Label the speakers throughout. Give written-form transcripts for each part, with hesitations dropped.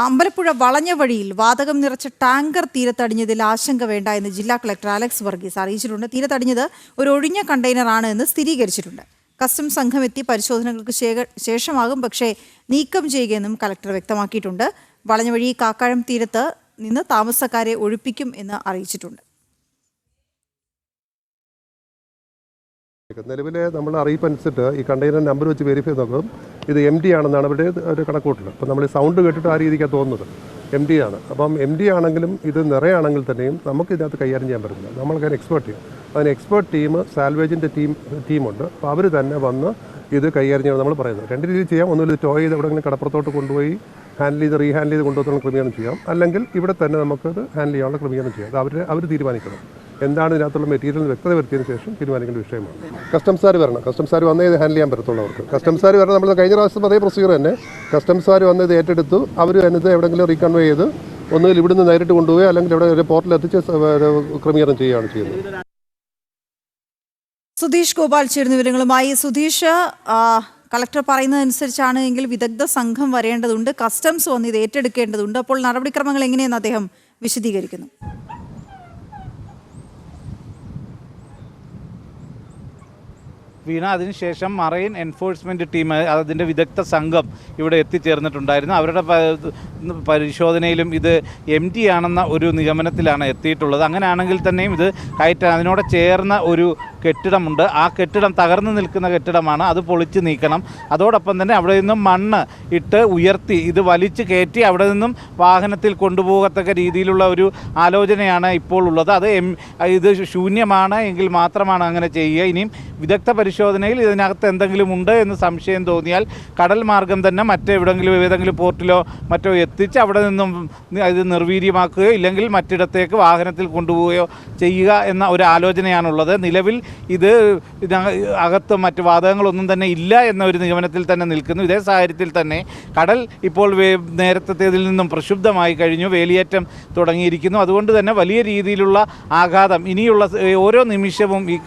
Speaker 1: അമ്പലപ്പുഴ വളഞ്ഞ വഴിയിൽ വാതകം നിറച്ച ടാങ്കർ തീരത്തടിഞ്ഞതിൽ ആശങ്ക വേണ്ട എന്ന് ജില്ലാ കളക്ടർ അലക്സ് വർഗീസ് അറിയിച്ചിട്ടുണ്ട്. തീരത്തടിഞ്ഞത് ഒരു ഒഴിഞ്ഞ കണ്ടെയ്നറാണ് എന്ന് സ്ഥിരീകരിച്ചിട്ടുണ്ട്. കസ്റ്റംസ് സംഘം എത്തി പരിശോധനകൾക്ക് ശേഷമാകും പക്ഷേ നീക്കം ചെയ്യുകയെന്നും കളക്ടർ വ്യക്തമാക്കിയിട്ടുണ്ട്. വളഞ്ഞ വഴി കാക്കാഴം തീരത്ത് നിന്ന് താമസക്കാരെ ഒഴിപ്പിക്കും എന്ന് അറിയിച്ചിട്ടുണ്ട്.
Speaker 2: നിലവിലെ നമ്മൾ അറിയിപ്പനുസരിച്ചിട്ട് ഈ കണ്ടെയ്നർ നമ്പർ വെച്ച് വെരിഫൈ നോക്കും ഇത് MD ആണെന്നാണ് അവരുടെ ഒരു കണക്കൂട്ടൽ. അപ്പോൾ നമ്മൾ ഈ സൗണ്ട് കേട്ടിട്ട് ആ രീതിക്കാണ് തോന്നുന്നത് MD ആണ്. അപ്പം MD ആണെങ്കിലും ഇത് നിറയാണെങ്കിൽ തന്നെയും നമുക്ക് ഇതിനകത്ത് കൈകാര്യം ചെയ്യാൻ പറ്റില്ല. നമ്മൾക്ക് എക്സ്പേർട്ട് ചെയ്യും. അതിന് എക്സ്പേർട്ട് ടീം സാൽവേജിൻ്റെ ടീമുണ്ട്. അപ്പോൾ അവർ തന്നെ വന്ന് ഇത് കൈകാര്യം ചെയ്യണം. നമ്മൾ പറയുന്നത് രണ്ട് രീതിയിൽ ചെയ്യാം. ഒന്നുമില്ല ടോ ചെയ്ത് എവിടെയെങ്കിലും കടപ്പുറത്തോട്ട് കൊണ്ടുപോയി റീഹാൻഡിൽ ചെയ്ത് കൊണ്ടുപോകുന്ന ക്രമീകരണം ചെയ്യാം. അല്ലെങ്കിൽ ഇവിടെ തന്നെ നമുക്കത് ഹാൻഡിൽ ചെയ്യാനുള്ള ക്രമീകരണം ചെയ്യാം. അത് അവർ തീരുമാനിക്കണം. എന്താണ് ഇതിനകത്തുള്ള മെറ്റീരിയൽ വ്യക്തത വരുത്തിയതിനു ശേഷം തീരുമാനിക്കേണ്ട വിഷയമാണ്. കസ്റ്റംസുകാർ വരണം. കസ്റ്റംസുകാർ വന്നേ ഇത് ഹാൻഡിൽ ചെയ്യാൻ പറ്റത്തുള്ളൂ. അവർക്ക് കസ്റ്റംസുകാർ വരണം. നമ്മൾ കഴിഞ്ഞ പ്രാവശ്യം അതേ പ്രൊസീജിയർ തന്നെ കസ്റ്റംസുകാർ വന്ന് ഇത് ഏറ്റെടുത്തു. അവർ എന്നിട്ട് എവിടെയെങ്കിലും റീകൺവേ ചെയ്ത് ഒന്നുകിൽ ഇവിടുന്ന് നേരിട്ട് കൊണ്ടുപോയി അല്ലെങ്കിൽ ഇവിടെ ഒരു പോർട്ടൽ എത്തിച്ച് ക്രമീകരണം ചെയ്യുകയാണ് ചെയ്യുന്നത്.
Speaker 1: സുധീഷ് ഗോപാൽ ചേരുന്ന വിവരങ്ങളുമായി. സുധീഷ്, കളക്ടർ പറയുന്നതനുസരിച്ചാണ് എങ്കിൽ വിദഗ്ധ സംഘം വരേണ്ടതുണ്ട്, കസ്റ്റംസ് വന്ന് ഇത് ഏറ്റെടുക്കേണ്ടതുണ്ട്. അപ്പോൾ നടപടിക്രമങ്ങൾ എങ്ങനെയെന്ന് അദ്ദേഹം വിശദീകരിക്കുന്നു.
Speaker 3: വീണ, അതിനുശേഷം മറൈൻ എൻഫോഴ്സ്മെൻറ്റ് ടീം അതിൻ്റെ വിദഗ്ധ സംഘം ഇവിടെ എത്തിച്ചേർന്നിട്ടുണ്ടായിരുന്നു. അവരുടെ പരിശോധനയിലും ഇത് MD ആണെന്ന ഒരു നിഗമനത്തിലാണ് എത്തിയിട്ടുള്ളത്. അങ്ങനെയാണെങ്കിൽ തന്നെയും ഇത് കയറ്റാൻ അതിനോട് ചേർന്ന ഒരു കെട്ടിടമുണ്ട്. ആ കെട്ടിടം തകർന്നു നിൽക്കുന്ന കെട്ടിടമാണ്. അത് പൊളിച്ച് നീക്കണം. അതോടൊപ്പം തന്നെ അവിടെ നിന്നും മണ്ണ് ഇട്ട് ഉയർത്തി ഇത് വലിച്ചു കയറ്റി അവിടെ നിന്നും വാഹനത്തിൽ കൊണ്ടുപോകത്തക്ക രീതിയിലുള്ള ഒരു ആലോചനയാണ് ഇപ്പോൾ ഉള്ളത്. അത് ഇത് ശൂന്യമാണ് എങ്കിൽ മാത്രമാണ് അങ്ങനെ ചെയ്യുക. ഇനിയും വിദഗ്ധ പരിശോധനയിൽ ഇതിനകത്ത് എന്തെങ്കിലും ഉണ്ട് എന്ന് സംശയം തോന്നിയാൽ കടൽ മാർഗം തന്നെ മറ്റെവിടെങ്കിലും ഏതെങ്കിലും പോർട്ടിലോ മറ്റോ എത്തിച്ച് അവിടെ നിന്നും ഇത് നിർവീര്യമാക്കുകയോ ഇല്ലെങ്കിൽ മറ്റിടത്തേക്ക് വാഹനത്തിൽ കൊണ്ടുപോവുകയോ ചെയ്യുക എന്ന ഒരു ആലോചനയാണുള്ളത്. നിലവിൽ ഇത് അകത്ത് മറ്റ് വാതകങ്ങളൊന്നും തന്നെ ഇല്ല എന്ന ഒരു നിഗമനത്തിൽ തന്നെ നിൽക്കുന്നു. ഇതേ സാഹചര്യത്തിൽ തന്നെ കടൽ ഇപ്പോൾ നേരത്തേതിൽ നിന്നും പ്രക്ഷുബ്ധമായി കഴിഞ്ഞു. വേലിയേറ്റം തുടങ്ങിയിരിക്കുന്നു. അതുകൊണ്ട് തന്നെ വലിയ രീതിയിലുള്ള ആഘാതം ഇനിയുള്ള ഓരോ നിമിഷവും ഈ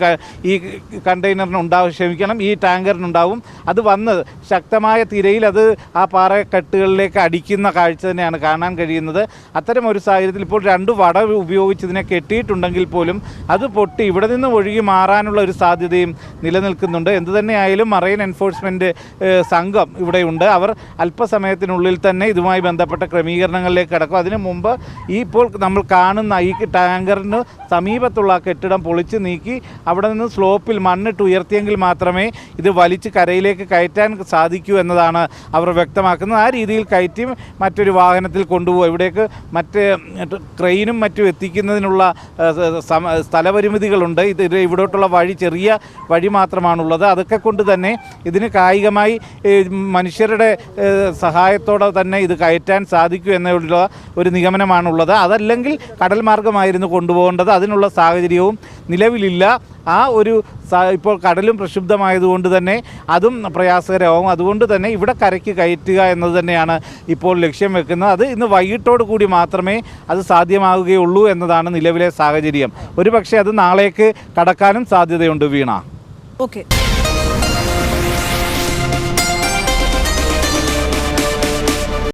Speaker 3: ക്ഷമിക്കണം ഈ ടാങ്കറിനുണ്ടാവും. അത് വന്ന് ശക്തമായ തിരയിൽ അത് ആ പാറക്കെട്ടുകളിലേക്ക് അടിക്കുന്ന കാഴ്ച തന്നെയാണ് കാണാൻ കഴിയുന്നത്. അത്തരം ഒരു സാഹചര്യത്തിൽ ഇപ്പോൾ 2 വട ഉപയോഗിച്ച് ഇതിനെ കെട്ടിയിട്ടുണ്ടെങ്കിൽ പോലും അത് പൊട്ടി ഇവിടെ നിന്ന് ഒഴുകി മാറാനുള്ള ഒരു സാധ്യതയും നിലനിൽക്കുന്നുണ്ട്. എന്തുതന്നെയായാലും മറൈൻ എൻഫോഴ്സ്മെൻറ്റ് സംഘം ഇവിടെയുണ്ട്. അവർ അല്പസമയത്തിനുള്ളിൽ തന്നെ ഇതുമായി ബന്ധപ്പെട്ട ക്രമീകരണങ്ങളിലേക്ക് കടക്കും. അതിനു മുമ്പ് ഇപ്പോൾ നമ്മൾ കാണുന്ന ഈ ടാങ്കറിന് സമീപത്തുള്ള കെട്ടിടം പൊളിച്ച് നീക്കി അവിടെ നിന്ന് സ്ലോപ്പിൽ മണ്ണിട്ട് ഉയർത്തിയെങ്കിൽ മാത്രമേ ഇത് വലിച്ച് കരയിലേക്ക് കയറ്റാൻ സാധിക്കൂ എന്നതാണ് അവർ വ്യക്തമാക്കുന്നത്. ആ രീതിയിൽ കയറ്റി മറ്റൊരു വാഹനത്തിൽ കൊണ്ടുപോകും. ഇവിടേക്ക് മറ്റ് ക്രെയിനും മറ്റും എത്തിക്കുന്നതിനുള്ള സ്ഥലപരിമിതികളുണ്ട്. ഇത് ഇവിടോട്ടുള്ള വഴി ചെറിയ വഴി മാത്രമാണുള്ളത്. അതൊക്കെ കൊണ്ട് തന്നെ ഇതിന് കായികമായി മനുഷ്യരുടെ സഹായത്തോടെ തന്നെ ഇത് കയറ്റാൻ സാധിക്കൂ എന്നുള്ള ഒരു നിഗമനമാണുള്ളത്. അതല്ലെങ്കിൽ കടൽ മാർഗമായിരുന്നു കൊണ്ടുപോകേണ്ടത്. അതിനുള്ള സാഹചര്യവും നിലവിലില്ല. ആ ഒരു ഇപ്പോൾ കടലും പ്രക്ഷുബ്ധമായതുകൊണ്ട് തന്നെ അതും പ്രയാസകരമാവും. അതുകൊണ്ട് തന്നെ ഇവിടെ കരയ്ക്ക് കയറ്റുക എന്നത് തന്നെയാണ് ഇപ്പോൾ ലക്ഷ്യം വെക്കുന്നത്. അത് ഇന്ന് വൈകിട്ടോട് കൂടി മാത്രമേ അത് സാധ്യമാവുകയുള്ളൂ എന്നതാണ് നിലവിലെ സാഹചര്യം. ഒരുപക്ഷെ അത് നാളേക്ക് കടക്കാനും സാധ്യതയുണ്ട്. വീണ,
Speaker 1: ഓക്കെ.